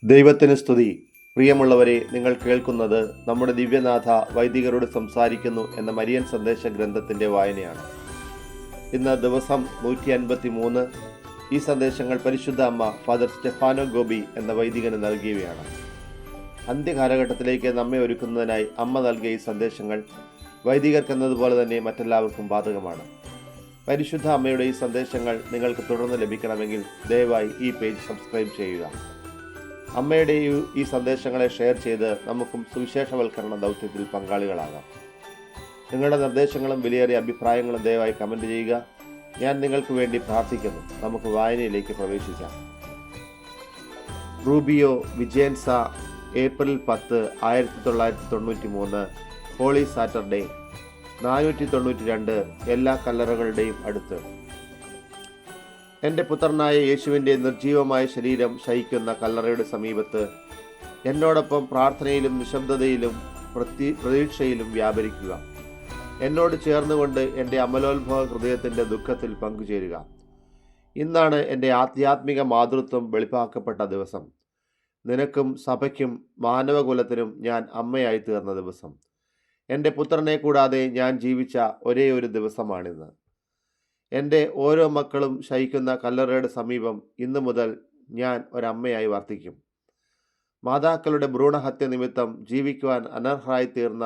ദൈവത്തിന് സ്തുതി. പ്രിയമുള്ളവരെ, നിങ്ങൾ കേൾക്കുന്നത് നമ്മുടെ ദിവ്യനാഥ വൈദികരോട് സംസാരിക്കുന്നു എന്ന മരിയൻ സന്ദേശ ഗ്രന്ഥത്തിൻ്റെ വായനയാണ്. ഇന്ന് ദിവസം 153. ഈ സന്ദേശങ്ങൾ പരിശുദ്ധ അമ്മ ഫാദർ സ്റ്റെഫാനോ ഗോബി എന്ന വൈദികന് നൽകിയവയാണ്. അന്ത്യകാലഘട്ടത്തിലേക്ക് നമ്മെ ഒരുക്കുന്നതിനായി അമ്മ നൽകിയ ഈ സന്ദേശങ്ങൾ വൈദികർക്കെന്നതുപോലെ തന്നെ മറ്റെല്ലാവർക്കും ബാധകമാണ്. പരിശുദ്ധ അമ്മയുടെ ഈ സന്ദേശങ്ങൾ നിങ്ങൾക്ക് തുടർന്ന് ലഭിക്കണമെങ്കിൽ ദയവായി ഈ പേജ് സബ്സ്ക്രൈബ് ചെയ്യുക. അമ്മയുടെ ഈ സന്ദേശങ്ങളെ ഷെയർ ചെയ്ത് നമുക്കും സുവിശേഷവൽക്കരണ ദൗത്യത്തിൽ പങ്കാളികളാകാം. നിങ്ങളുടെ നിർദ്ദേശങ്ങളും വിലയേറിയ അഭിപ്രായങ്ങളും ദയവായി കമൻറ്റ് ചെയ്യുക. ഞാൻ നിങ്ങൾക്ക് വേണ്ടി പ്രാർത്ഥിക്കുന്നു. നമുക്ക് വായനയിലേക്ക് പ്രവേശിക്കാം. Rubbio Vicenza, April 10, 1993. Holy Saturday. 492. എല്ലാ കല്ലറകളുടെയും അടുത്ത്. എൻ്റെ പുത്രനായ യേശുവിൻ്റെ നിർജീവമായ ശരീരം ശയിക്കുന്ന കല്ലറയുടെ സമീപത്ത് എന്നോടൊപ്പം പ്രാർത്ഥനയിലും നിശബ്ദതയിലും പ്രതീക്ഷയിലും വ്യാപരിക്കുക. എന്നോട് ചേർന്നുകൊണ്ട് എൻ്റെ അമലോത്ഭവ ഹൃദയത്തിൻ്റെ ദുഃഖത്തിൽ പങ്കുചേരുക. ഇന്നാണ് എൻ്റെ ആധ്യാത്മിക മാതൃത്വം വെളിപ്പാക്കപ്പെട്ട ദിവസം. നിനക്കും സഭയ്ക്കും മാനവകുലത്തിനും ഞാൻ അമ്മയായി തീർന്ന ദിവസം. എൻ്റെ പുത്രനെ കൂടാതെ ഞാൻ ജീവിച്ച ഒരേ ഒരു ദിവസമാണിന്ന്. എൻ്റെ ഓരോ മക്കളും ശയിക്കുന്ന കല്ലറയുടെ സമീപം ഇന്നു മുതൽ ഞാൻ ഒരമ്മയായി വർത്തിക്കും. മാതാക്കളുടെ ഭ്രൂണഹത്യ നിമിത്തം ജീവിക്കുവാൻ അനർഹരായി തീർന്ന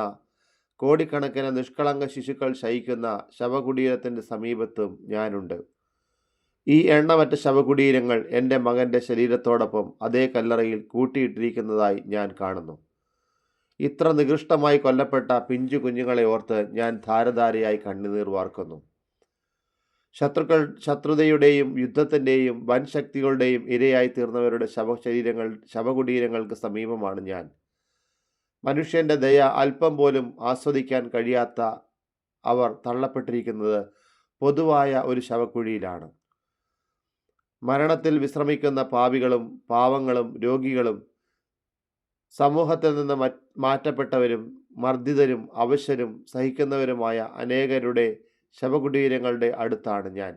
കോടിക്കണക്കിന് നിഷ്കളങ്ക ശിശുക്കൾ ശയിക്കുന്ന ശവകുടീരത്തിൻ്റെ സമീപത്തും ഞാനുണ്ട്. ഈ എണ്ണമറ്റ ശവകുടീരങ്ങൾ എൻ്റെ മകൻ്റെ ശരീരത്തോടൊപ്പം അതേ കല്ലറയിൽ കൂട്ടിയിട്ടിരിക്കുന്നതായി ഞാൻ കാണുന്നു. ഇത്ര നികൃഷ്ടമായി കൊല്ലപ്പെട്ട പിഞ്ചു കുഞ്ഞുങ്ങളെ ഓർത്ത് ഞാൻ ധാരധാരയായി കണ്ണുനീർ വാർക്കുന്നു. ശത്രുതയുടെയും യുദ്ധത്തിൻ്റെയും വൻ ശക്തികളുടെയും ഇരയായി തീർന്നവരുടെ ശവകുടീരങ്ങൾക്ക് സമീപമാണ് ഞാൻ. മനുഷ്യൻ്റെ ദയ അല്പം പോലും ആസ്വദിക്കാൻ കഴിയാത്ത അവർ തള്ളപ്പെട്ടിരിക്കുന്നത് പൊതുവായ ഒരു ശവക്കുഴിയിലാണ്. മരണത്തിൽ വിശ്രമിക്കുന്ന പാവങ്ങളും രോഗികളും സമൂഹത്തിൽ നിന്ന് മാറ്റപ്പെട്ടവരും മർദ്ദിതരും അവശരും സഹിക്കുന്നവരുമായ അനേകരുടെ ശവകുടീരങ്ങളുടെ അടുത്താണ് ഞാൻ.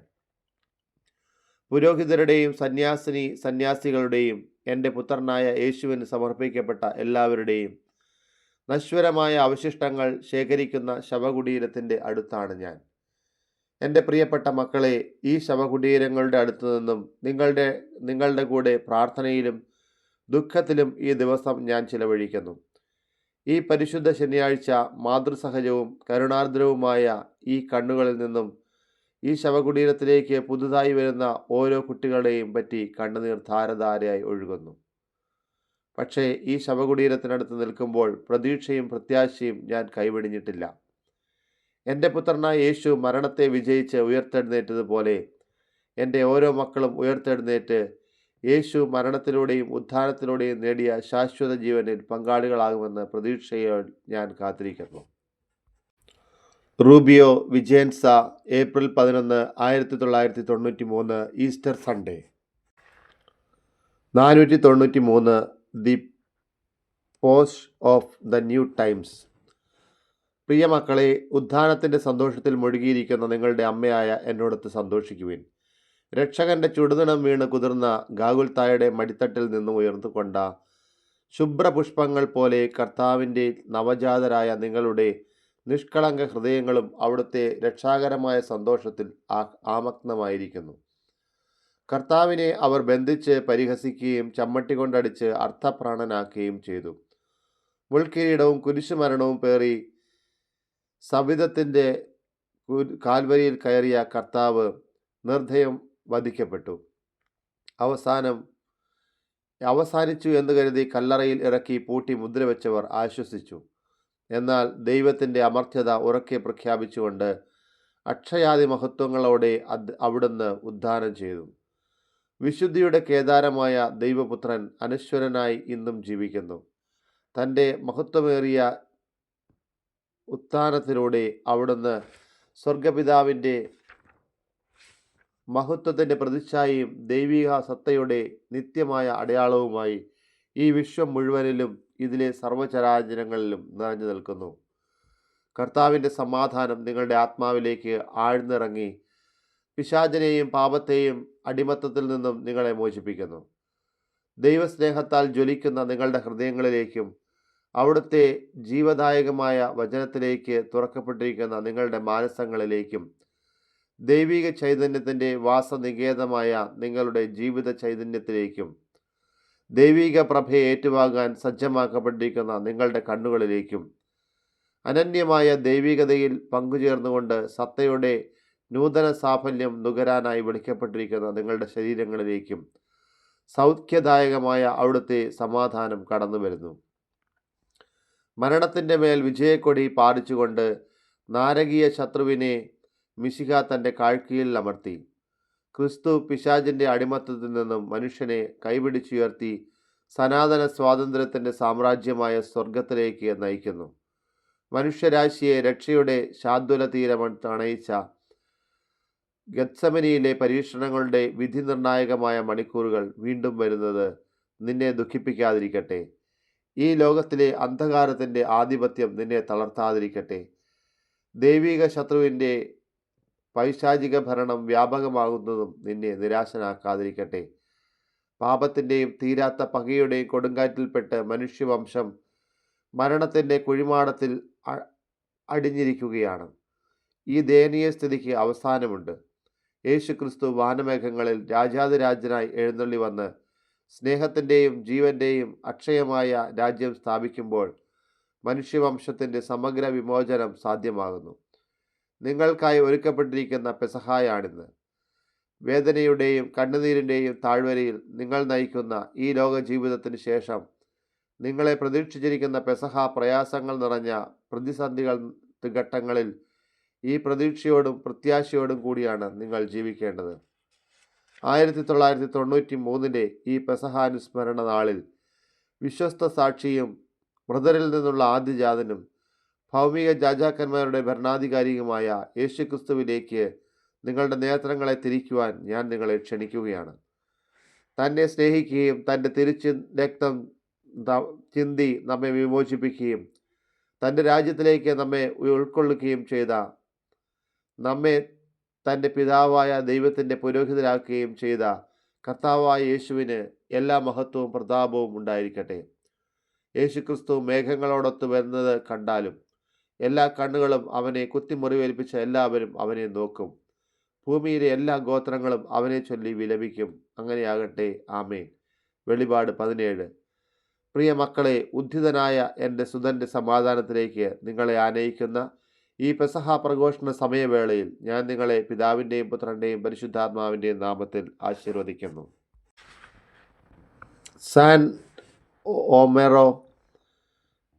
പുരോഹിതരുടെയും സന്യാസികളുടെയും എൻ്റെ പുത്രനായ യേശുവിന് സമർപ്പിക്കപ്പെട്ട എല്ലാവരുടെയും നശ്വരമായ അവശിഷ്ടങ്ങൾ ശേഖരിക്കുന്ന ശവകുടീരത്തിൻ്റെ അടുത്താണ് ഞാൻ. എൻ്റെ പ്രിയപ്പെട്ട മക്കളെ, ഈ ശവകുടീരങ്ങളുടെ അടുത്തു നിന്നും നിങ്ങളുടെ കൂടെ പ്രാർത്ഥനയിലും ദുഃഖത്തിലും ഈ ദിവസം ഞാൻ ചിലവഴിക്കുന്നു. ഈ പരിശുദ്ധ ശനിയാഴ്ച മാതൃസഹജവും കരുണാർദ്രവുമായ ഈ കണ്ണുകളിൽ നിന്നും ഈ ശവകുടീരത്തിലേക്ക് പുതുതായി വരുന്ന ഓരോ കുട്ടികളെയും പറ്റി കണ്ണുനീർ ധാരധാരയായി ഒഴുകുന്നു. പക്ഷേ ഈ ശവകുടീരത്തിനടുത്ത് നിൽക്കുമ്പോൾ പ്രതീക്ഷയും പ്രത്യാശയും ഞാൻ കൈവെടിഞ്ഞിട്ടില്ല. എൻ്റെ പുത്രനായ യേശു മരണത്തെ വിജയിച്ച് ഉയർത്തെഴുന്നേറ്റതുപോലെ എൻ്റെ ഓരോ മക്കളും ഉയർത്തെഴുന്നേറ്റ് യേശു മരണത്തിലൂടെയും ഉത്ഥാനത്തിലൂടെയും നേടിയ ശാശ്വത ജീവനിൽ പങ്കാളികളാകുമെന്ന് പ്രതീക്ഷയോടെ ഞാൻ കാത്തിരിക്കുന്നു. Rubbio Vicenza, April 11, 1993. Easter Sunday. 493. The post of the new times. പ്രിയ മക്കളെ, ഉത്ഥാനത്തിൻ്റെ സന്തോഷത്തിൽ മുഴുകിയിരിക്കുന്ന നിങ്ങളുടെ അമ്മയായ എന്നോടൊത്ത് സന്തോഷിക്കുവിൻ. രക്ഷകന്റെ ചുടുനിണം വീണ് കുതിർന്ന ഗാഗുൽത്തായുടെ മടിത്തട്ടിൽ നിന്നും ഉയർന്നുകൊണ്ട ശുഭ്രപുഷ്പങ്ങൾ പോലെ കർത്താവിൻ്റെ നവജാതരായ നിങ്ങളുടെ നിഷ്കളങ്ക ഹൃദയങ്ങളും അവിടുത്തെ രക്ഷാകരമായ സന്തോഷത്തിൽ ആമഗ്നമായിരിക്കുന്നു. കർത്താവിനെ അവർ ബന്ധിച്ച് പരിഹസിക്കുകയും ചമ്മട്ടി കൊണ്ടടിച്ച് അർത്ഥപ്രാണനാക്കുകയും ചെയ്തു. മുൾക്കിരീടവും കുരിശുമരണവും പേറി സവിധത്തിൻ്റെ കാൽവരിയിൽ കയറിയ കർത്താവ് നിർദ്ദയം വധിക്കപ്പെട്ടു. അവസാനിച്ചു എന്ന് കരുതി കല്ലറയിൽ ഇറക്കി പൂട്ടി മുദ്രവെച്ചവർ ആശ്വസിച്ചു. എന്നാൽ ദൈവത്തിൻ്റെ അമർത്യത ഉറക്കെ പ്രഖ്യാപിച്ചുകൊണ്ട് അക്ഷയാതി മഹത്വങ്ങളോടെ അവിടുന്ന് ഉദ്ധാനം ചെയ്തു. വിശുദ്ധിയുടെ കേദാരമായ ദൈവപുത്രൻ അനശ്വരനായി ഇന്നും ജീവിക്കുന്നു. തൻ്റെ മഹത്വമേറിയ ഉത്ഥാനത്തിലൂടെ അവിടുന്ന് സ്വർഗപിതാവിൻ്റെ മഹത്വത്തിൻ്റെ പ്രതിച്ഛായയും ദൈവിക സത്തയുടെ നിത്യമായ അടയാളവുമായി ഈ വിശ്വം മുഴുവനിലും ഇതിലെ സർവ്വചരാചരങ്ങളിലും നിറഞ്ഞു നിൽക്കുന്നു. കർത്താവിൻ്റെ സമാധാനം നിങ്ങളുടെ ആത്മാവിലേക്ക് ആഴ്ന്നിറങ്ങി പിശാചിനെയും പാപത്തെയും അടിമത്തത്തിൽ നിന്നും നിങ്ങളെ മോചിപ്പിക്കുന്നു. ദൈവസ്നേഹത്താൽ ജ്വലിക്കുന്ന നിങ്ങളുടെ ഹൃദയങ്ങളിലേക്കും അവിടുത്തെ ജീവദായകമായ വചനത്തിലേക്ക് തുറക്കപ്പെട്ടിരിക്കുന്ന നിങ്ങളുടെ മാനസങ്ങളിലേക്കും ദൈവിക ചൈതന്യത്തിൻ്റെ വാസനികേതമായ നിങ്ങളുടെ ജീവിത ചൈതന്യത്തിലേക്കും ദൈവിക പ്രഭയെ ഏറ്റുവാങ്ങാൻ സജ്ജമാക്കപ്പെട്ടിരിക്കുന്ന നിങ്ങളുടെ കണ്ണുകളിലേക്കും അനന്യമായ ദൈവികതയിൽ പങ്കുചേർന്നുകൊണ്ട് സത്തയുടെ നൂതന സാഫല്യം നുകരാനായി വിളിക്കപ്പെട്ടിരിക്കുന്ന നിങ്ങളുടെ ശരീരങ്ങളിലേക്കും സൗഖ്യദായകമായ അവിടുത്തെ സമാധാനം കടന്നു വരുന്നു. മരണത്തിൻ്റെ മേൽ വിജയക്കൊടി പാറിച്ചുകൊണ്ട് നാരകീയ ശത്രുവിനെ മിശിഹ തൻ്റെ കാഴ്ചയിൽ അമർത്തി ക്രിസ്തു പിശാചിൻ്റെ അടിമത്തത്തിൽ നിന്നും മനുഷ്യനെ കൈപിടിച്ചുയർത്തി സനാതന സ്വാതന്ത്ര്യത്തിൻ്റെ സാമ്രാജ്യമായ സ്വർഗത്തിലേക്ക് നയിക്കുന്നു. മനുഷ്യരാശിയെ രക്ഷയുടെ ശാദ്വല തീരം അണയിച്ച ഗത്സമനിയിലെ പരീക്ഷണങ്ങളുടെ വിധി നിർണായകമായ മണിക്കൂറുകൾ വീണ്ടും വരുന്നത് നിന്നെ ദുഃഖിപ്പിക്കാതിരിക്കട്ടെ. ഈ ലോകത്തിലെ അന്ധകാരത്തിൻ്റെ ആധിപത്യം നിന്നെ തളർത്താതിരിക്കട്ടെ. ദൈവിക ശത്രുവിൻ്റെ പൈശാചിക ഭരണം വ്യാപകമാകുന്നതും നിന്നെ നിരാശനാക്കാതിരിക്കട്ടെ. പാപത്തിൻ്റെയും തീരാത്ത പകയുടെയും കൊടുങ്കാറ്റിൽപ്പെട്ട് മനുഷ്യവംശം മരണത്തിൻ്റെ കുഴിമാടത്തിൽ അടിഞ്ഞിരിക്കുകയാണ്. ഈ ദയനീയ സ്ഥിതിക്ക് അവസാനമുണ്ട്. യേശു ക്രിസ്തു വാനമേഘങ്ങളിൽ രാജാതിരാജനായി എഴുന്നള്ളി വന്ന് സ്നേഹത്തിൻ്റെയും ജീവൻ്റെയും അക്ഷയമായ രാജ്യം സ്ഥാപിക്കുമ്പോൾ മനുഷ്യവംശത്തിൻ്റെ സമഗ്ര വിമോചനം സാധ്യമാകുന്നു. നിങ്ങൾക്കായി ഒരുക്കപ്പെട്ടിരിക്കുന്ന പെസഹായാണിന്ന്. വേദനയുടെയും കണ്ണുനീരിൻ്റെയും താഴ്വരയിൽ നിങ്ങൾ നയിക്കുന്ന ഈ ലോക ജീവിതത്തിന് ശേഷം നിങ്ങളെ പ്രതീക്ഷിച്ചിരിക്കുന്ന പെസഹ പ്രയാസങ്ങൾ നിറഞ്ഞ പ്രതിസന്ധികൾ ഘട്ടങ്ങളിൽ ഈ പ്രതീക്ഷയോടും പ്രത്യാശയോടും കൂടിയാണ് നിങ്ങൾ ജീവിക്കേണ്ടത്. 1993 ഈ പെസഹാനുസ്മരണ നാളിൽ വിശ്വസ്ത സാക്ഷിയും മൃതരിൽ നിന്നുള്ള ആദ്യജാതനും ഭൗമിക രാജാക്കന്മാരുടെ ഭരണാധികാരിയുമായ യേശുക്രിസ്തുവിലേക്ക് നിങ്ങളുടെ നേത്രങ്ങളെ തിരിക്കുവാൻ ഞാൻ നിങ്ങളെ ക്ഷണിക്കുകയാണ്. തന്നെ സ്നേഹിക്കുകയും തൻ്റെ രക്തം ചിന്തി നമ്മെ വിമോചിപ്പിക്കുകയും തൻ്റെ രാജ്യത്തിലേക്ക് നമ്മെ ഉൾക്കൊള്ളുകയും ചെയ്ത നമ്മെ തൻ്റെ പിതാവായ ദൈവത്തിൻ്റെ പുരോഹിതരാക്കുകയും ചെയ്ത കർത്താവായ യേശുവിന് എല്ലാ മഹത്വവും പ്രതാപവും ഉണ്ടായിരിക്കട്ടെ. യേശുക്രിസ്തു മേഘങ്ങളോടൊത്ത് വരുന്നത് കണ്ടാലും എല്ലാ കണ്ണുകളും അവനെ കുത്തിമുറിവേൽപ്പിച്ച എല്ലാവരും അവനെ നോക്കും. ഭൂമിയിലെ എല്ലാ ഗോത്രങ്ങളും അവനെ ചൊല്ലി വിലപിക്കും. അങ്ങനെയാകട്ടെ. ആമേൻ. വെളിപാട് 17. പ്രിയ മക്കളെ, ഉദ്ധിതനായ എൻ്റെ സുതൻ്റെ സമാധാനത്തിലേക്ക് നിങ്ങളെ ആനയിക്കുന്ന ഈ പെസഹ പ്രഘോഷണ സമയവേളയിൽ ഞാൻ നിങ്ങളെ പിതാവിൻ്റെയും പുത്രൻ്റെയും പരിശുദ്ധാത്മാവിൻ്റെയും നാമത്തിൽ ആശീർവദിക്കുന്നു. San Omero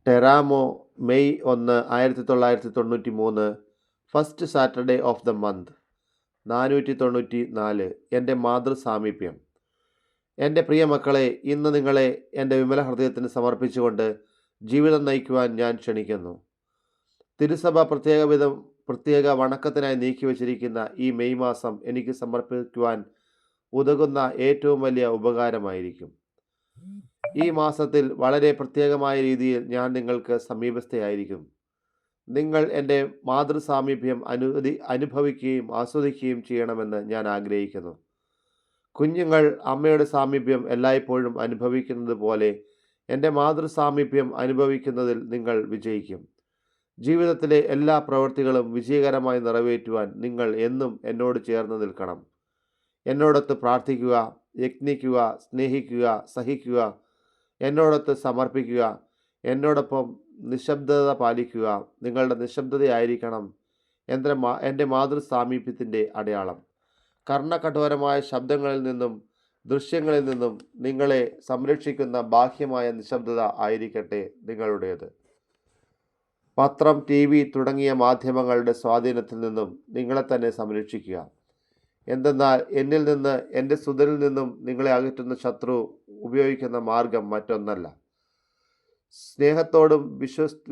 Teramo, May 1, 1993. First Saturday of the month. 494. എൻ്റെ മാതൃസാമീപ്യം. എൻ്റെ പ്രിയ മക്കളെ, ഇന്ന് നിങ്ങളെ എൻ്റെ വിമല ഹൃദയത്തിന് സമർപ്പിച്ചുകൊണ്ട് ജീവിതം നയിക്കുവാൻ ഞാൻ ക്ഷണിക്കുന്നു. തിരുസഭ പ്രത്യേക വണക്കത്തിനായി നീക്കിവച്ചിരിക്കുന്ന ഈ മെയ് മാസം എനിക്ക് സമർപ്പിക്കുവാൻ ഉതകുന്ന ഏറ്റവും വലിയ ഉപകാരമായിരിക്കും. ഈ മാസത്തിൽ വളരെ പ്രത്യേകമായ രീതിയിൽ ഞാൻ നിങ്ങൾക്ക് സമീപസ്ഥയായിരിക്കും. നിങ്ങൾ എൻ്റെ മാതൃസാമീപ്യം അനുഭവിക്കുകയും ആസ്വദിക്കുകയും ചെയ്യണമെന്ന് ഞാൻ ആഗ്രഹിക്കുന്നു. കുഞ്ഞുങ്ങൾ അമ്മയുടെ സാമീപ്യം എല്ലായ്പ്പോഴും അനുഭവിക്കുന്നത് പോലെ എൻ്റെ മാതൃസാമീപ്യം അനുഭവിക്കുന്നതിൽ നിങ്ങൾ വിജയിക്കും. ജീവിതത്തിലെ എല്ലാ പ്രവൃത്തികളും വിജയകരമായി നിറവേറ്റുവാൻ നിങ്ങൾ എന്നും എന്നോട് ചേർന്ന് നിൽക്കണം. എന്നോടൊത്ത് പ്രാർത്ഥിക്കുക, യത്നിക്കുക, സ്നേഹിക്കുക, സഹിക്കുക, എന്നോടൊത്ത് സമർപ്പിക്കുക, എന്നോടൊപ്പം നിശബ്ദത പാലിക്കുക. നിങ്ങളുടെ നിശബ്ദതയായിരിക്കണം എൻ്റെ മാതൃസാമീപ്യത്തിൻ്റെ അടയാളം. കർണകഠോരമായ ശബ്ദങ്ങളിൽ നിന്നും ദൃശ്യങ്ങളിൽ നിന്നും നിങ്ങളെ സംരക്ഷിക്കുന്ന ബാഹ്യമായ നിശബ്ദത ആയിരിക്കട്ടെ നിങ്ങളുടേത്. പത്രം, TV തുടങ്ങിയ മാധ്യമങ്ങളുടെ സ്വാധീനത്തിൽ നിന്നും നിങ്ങളെ തന്നെ സംരക്ഷിക്കുക. എന്തെന്നാൽ എന്നിൽ നിന്ന്, എൻ്റെ സുതനിൽ നിന്നും നിങ്ങളെ അകറ്റുന്ന ശത്രു ഉപയോഗിക്കുന്ന മാർഗം മറ്റൊന്നല്ല. സ്നേഹത്തോടും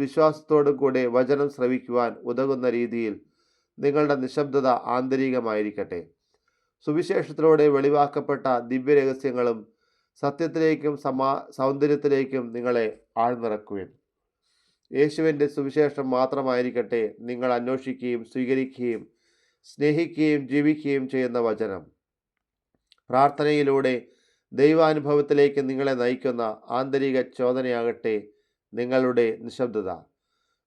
വിശ്വാസത്തോടും കൂടെ വചനം ശ്രവിക്കുവാൻ ഉതകുന്ന രീതിയിൽ നിങ്ങളുടെ നിശബ്ദത ആന്തരികമായിരിക്കട്ടെ. സുവിശേഷത്തിലൂടെ വെളിവാക്കപ്പെട്ട ദിവ്യരഹസ്യങ്ങളും സത്യത്തിലേക്കും സൗന്ദര്യത്തിലേക്കും നിങ്ങളെ ആഴ്ന്നിറക്കുവിൻ. യേശുവിൻ്റെ സുവിശേഷം മാത്രമായിരിക്കട്ടെ നിങ്ങൾ അന്വേഷിക്കുകയും സ്വീകരിക്കുകയും സ്നേഹിക്കുകയും ജീവിക്കുകയും ചെയ്യുന്ന വചനം. പ്രാർത്ഥനയിലൂടെ ദൈവാനുഭവത്തിലേക്ക് നിങ്ങളെ നയിക്കുന്ന ആന്തരിക ചോദനയാകട്ടെ നിങ്ങളുടെ നിശബ്ദത.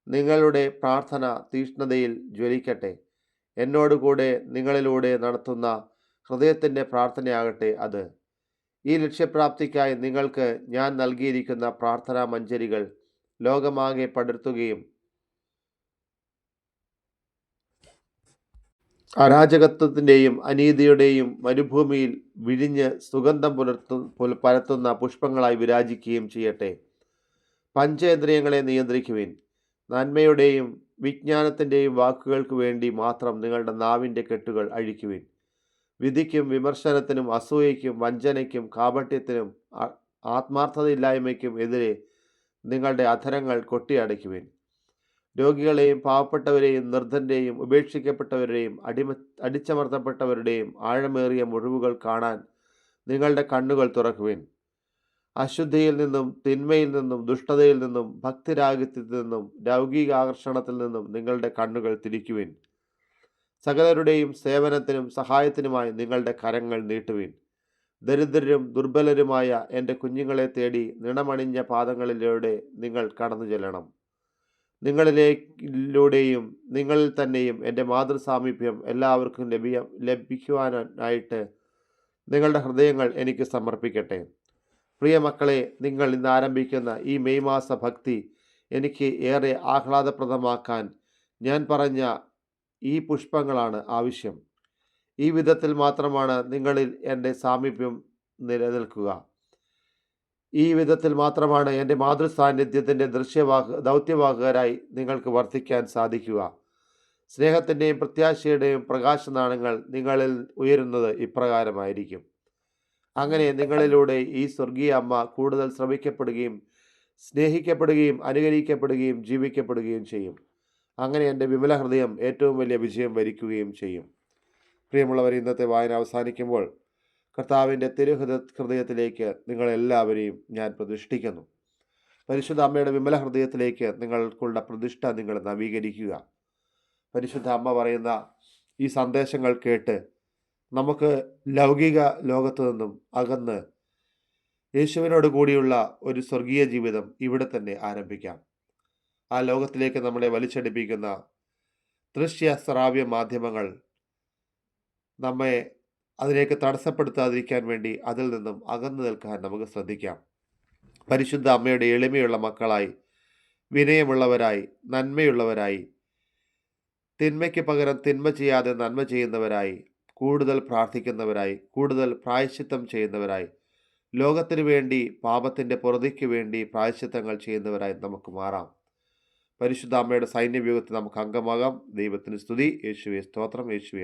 നിങ്ങളുടെ പ്രാർത്ഥന തീഷ്ണതയിൽ ജ്വലിക്കട്ടെ. എന്നോടുകൂടെ നിങ്ങളിലൂടെ നടത്തുന്ന ഹൃദയത്തിൻ്റെ പ്രാർത്ഥനയാകട്ടെ അത്. ഈ ലക്ഷ്യപ്രാപ്തിക്കായി നിങ്ങൾക്ക് ഞാൻ നൽകിയിരിക്കുന്ന പ്രാർത്ഥനാ മഞ്ജരികൾ ലോകമാകെ പടർത്തുകയും അരാജകത്വത്തിൻ്റെയും അനീതിയുടെയും മരുഭൂമിയിൽ വിരിഞ്ഞ് സുഗന്ധം പരത്തുന്ന പുഷ്പങ്ങളായി വിരാജിക്കുകയും ചെയ്യട്ടെ. പഞ്ചേന്ദ്രിയങ്ങളെ നിയന്ത്രിക്കുവിൻ. നന്മയുടെയും വിജ്ഞാനത്തിൻ്റെയും വാക്കുകൾക്ക് വേണ്ടി മാത്രം നിങ്ങളുടെ നാവിൻ്റെ കെട്ടുകൾ അഴിക്കുവിൻ. വിധിക്കും വിമർശനത്തിനും അസൂയയ്ക്കും വഞ്ചനയ്ക്കും കാപട്യത്തിനും ആത്മാർത്ഥതയില്ലായ്മയ്ക്കും എതിരെ നിങ്ങളുടെ അധരങ്ങൾ കൊട്ടിയടയ്ക്കുവിൻ. രോഗികളെയും പാവപ്പെട്ടവരെയും നിർദ്ധൻ്റെയും ഉപേക്ഷിക്കപ്പെട്ടവരുടെയും അടിച്ചമർത്തപ്പെട്ടവരുടെയും ആഴമേറിയ മുറിവുകൾ കാണാൻ നിങ്ങളുടെ കണ്ണുകൾ തുറക്കുവിൻ. അശുദ്ധിയിൽ നിന്നും തിന്മയിൽ നിന്നും ദുഷ്ടതയിൽ നിന്നും ഭക്തിരാഹിത്യത്തിൽ നിന്നും ലൗകിക ആകർഷണത്തിൽ നിന്നും നിങ്ങളുടെ കണ്ണുകൾ തിരിക്കുവിൻ. സകലരുടെയും സേവനത്തിനും സഹായത്തിനുമായി നിങ്ങളുടെ കരങ്ങൾ നീട്ടുവിൻ. ദരിദ്രരും ദുർബലരുമായ എൻ്റെ കുഞ്ഞുങ്ങളെ തേടി നിണമണിഞ്ഞ പാദങ്ങളിലൂടെ നിങ്ങൾ കടന്നു ചെല്ലണം. നിങ്ങളിലൂടെയും നിങ്ങളിൽ തന്നെയും എൻ്റെ മാതൃസാമീപ്യം എല്ലാവർക്കും ലഭിക്കുവാനായിട്ട് നിങ്ങളുടെ ഹൃദയങ്ങൾ എനിക്ക് സമർപ്പിക്കട്ടെ. പ്രിയ മക്കളെ, നിങ്ങൾ ഇന്ന് ആരംഭിക്കുന്ന ഈ മെയ് മാസ ഭക്തി എനിക്ക് ഏറെ ആഹ്ലാദപ്രദമാക്കാൻ ഞാൻ പറഞ്ഞ ഈ പുഷ്പങ്ങളാണ് ആവശ്യം. ഈ വിധത്തിൽ മാത്രമാണ് നിങ്ങളിൽ എൻ്റെ സാമീപ്യം നിലനിൽക്കുക. ഈ വിധത്തിൽ മാത്രമാണ് എൻ്റെ മാതൃസാന്നിധ്യത്തിൻ്റെ ദൗത്യവാഹകരായി നിങ്ങൾക്ക് വർദ്ധിക്കാൻ സാധിക്കുക. സ്നേഹത്തിൻ്റെയും പ്രത്യാശയുടെയും പ്രകാശനാളങ്ങൾ നിങ്ങളിൽ ഉയരുന്നത് ഇപ്രകാരമായിരിക്കും. അങ്ങനെ നിങ്ങളിലൂടെ ഈ സ്വർഗീയ അമ്മ കൂടുതൽ ശ്രമിക്കപ്പെടുകയും സ്നേഹിക്കപ്പെടുകയും അനുകരിക്കപ്പെടുകയും ജീവിക്കപ്പെടുകയും ചെയ്യും. അങ്ങനെ എൻ്റെ വിമല ഹൃദയം ഏറ്റവും വലിയ വിജയം വരിക്കുകയും ചെയ്യും. പ്രിയമുള്ളവർ, ഇന്നത്തെ വായന അവസാനിക്കുമ്പോൾ കർത്താവിൻ്റെ ഹൃദയത്തിലേക്ക് നിങ്ങളെല്ലാവരെയും ഞാൻ പ്രതിഷ്ഠിക്കുന്നു. പരിശുദ്ധ അമ്മയുടെ വിമല ഹൃദയത്തിലേക്ക് നിങ്ങൾക്കുള്ള പ്രതിഷ്ഠ നിങ്ങൾ നവീകരിക്കുക. പരിശുദ്ധ അമ്മ പറയുന്ന ഈ സന്ദേശങ്ങൾ കേട്ട് നമുക്ക് ലൗകിക ലോകത്തു നിന്നും അകന്ന് യേശുവിനോട് കൂടിയുള്ള ഒരു സ്വർഗീയ ജീവിതം ഇവിടെ തന്നെ ആരംഭിക്കാം. ആ ലോകത്തിലേക്ക് നമ്മളെ വലിച്ചടിപ്പിക്കുന്ന ദൃശ്യ ശ്രാവ്യ മാധ്യമങ്ങൾ നമ്മെ അതിലേക്ക് തടസ്സപ്പെടുത്താതിരിക്കാൻ വേണ്ടി അതിൽ നിന്നും അകന്നു നിൽക്കാൻ നമുക്ക് ശ്രദ്ധിക്കാം. പരിശുദ്ധ അമ്മയുടെ എളിമയുള്ള മക്കളായി, വിനയമുള്ളവരായി, നന്മയുള്ളവരായി, തിന്മയ്ക്ക് പകരം തിന്മ ചെയ്യാതെ നന്മ ചെയ്യുന്നവരായി, കൂടുതൽ പ്രാർത്ഥിക്കുന്നവരായി, കൂടുതൽ പ്രായശ്ചിത്തം ചെയ്യുന്നവരായി, ലോകത്തിന് വേണ്ടി പാപത്തിൻ്റെ പുറതിക്ക് വേണ്ടി പ്രായശ്ചിത്തങ്ങൾ ചെയ്യുന്നവരായി നമുക്ക് മാറാം. പരിശുദ്ധ അമ്മയുടെ സൈന്യവ്യൂഹത്തിൽ നമുക്ക് അംഗമാകാം. ദൈവത്തിന് സ്തുതി. യേശുവേ സ്തോത്രം. യേശുവേ